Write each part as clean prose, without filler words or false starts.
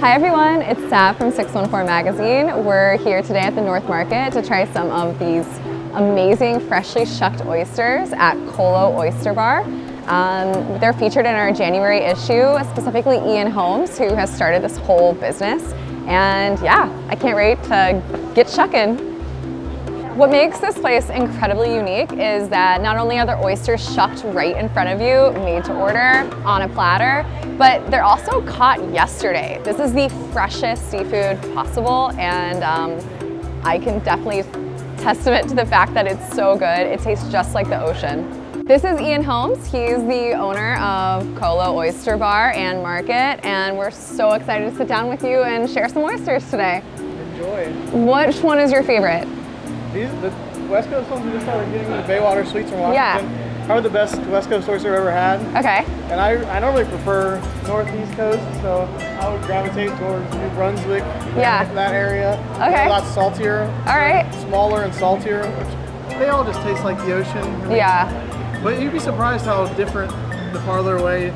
Hi everyone, it's Sav from 614 Magazine. We're here today at the North Market to try some of these amazing freshly shucked oysters at Colo Oyster Bar. They're featured in our January issue, specifically Ian Holmes, who has started this whole business. And yeah, I can't wait to get shucking. What makes this place incredibly unique is that not only are the oysters shucked right in front of you, made to order on a platter, but they're also caught yesterday. This is the freshest seafood possible, and I can definitely testament to the fact that it's so good. It tastes just like the ocean. This is Ian Holmes. He's the owner of Colo Oyster Bar and Market, and we're so excited to sit down with you and share some oysters today. Enjoy. Which one is your favorite? The West Coast ones we just started getting, the Baywater Sweets from Washington. Yeah. Probably the best West Coast oyster I've ever had. Okay. And I normally prefer Northeast Coast, so I would gravitate towards New Brunswick, Yeah. that area. Okay. They're a lot saltier. All right. Smaller and saltier, which they all just taste like the ocean. I mean, Yeah. But you'd be surprised how different the farther away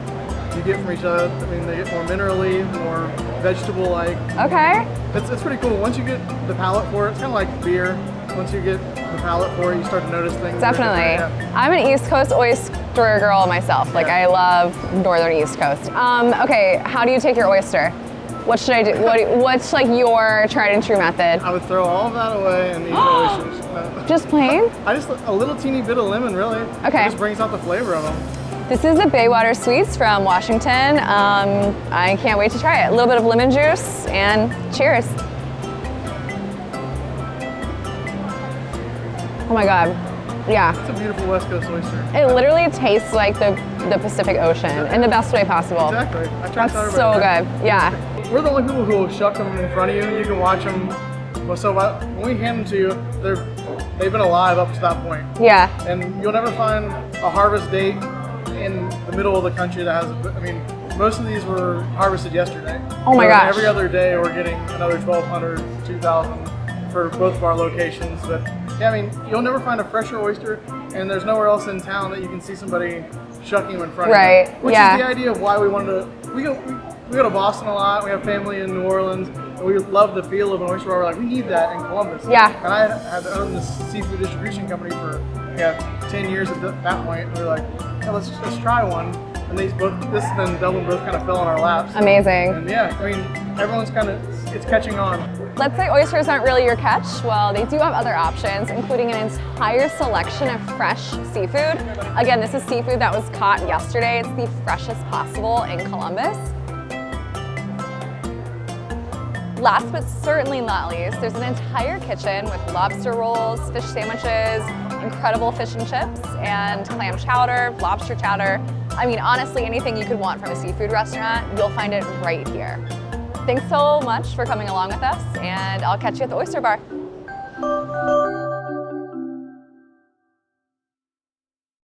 you get from each other. I mean, they get more minerally, more vegetable-like. Okay. It's pretty cool. Once you get the palate for it, it's kind of like beer. Once you get the palate for it, you start to notice things. Definitely. Yeah. I'm an East Coast oyster girl myself. Like, I love Northern East Coast. Okay, how do you take your oyster? What should I do? What's like your tried and true method? I would throw all of that away and eat the oysters. Just plain? A little teeny bit of lemon, really. Okay. It just brings out the flavor of them. This is the Baywater Sweets from Washington. I can't wait to try it. A little bit of lemon juice and cheers. Oh my God, yeah. It's a beautiful West Coast oyster. It literally tastes like the Pacific Ocean in the best way possible. Exactly. I tried That's so good, yeah. We're the only people who will shuck them in front of you. You can watch them. Well, so when we hand them to you, they've been alive up to that point. Yeah. And you'll never find a harvest date in the middle of the country that has, I mean, most of these were harvested yesterday. Oh my gosh. Every other day we're getting another 1,200, 2,000 for both of our locations. But yeah, I mean, you'll never find a fresher oyster, and there's nowhere else in town that you can see somebody shucking them in front of you. Right, Which yeah. is the idea of why we wanted to, we go to Boston a lot, we have family in New Orleans, and we love the feel of an oyster bar. We're like, we need that in Columbus. Yeah. And I had owned this seafood distribution company for 10 years at that point. And we were like, yeah, let's try one. And this and Dublin both kind of fell in our laps. Amazing. And yeah, I mean, everyone's it's catching on. Let's say oysters aren't really your catch. Well, they do have other options, including an entire selection of fresh seafood. Again, this is seafood that was caught yesterday. It's the freshest possible in Columbus. Last but certainly not least, there's an entire kitchen with lobster rolls, fish sandwiches, incredible fish and chips, and clam chowder, lobster chowder. I mean, honestly, anything you could want from a seafood restaurant, you'll find it right here. Thanks so much for coming along with us, and I'll catch you at the Oyster Bar.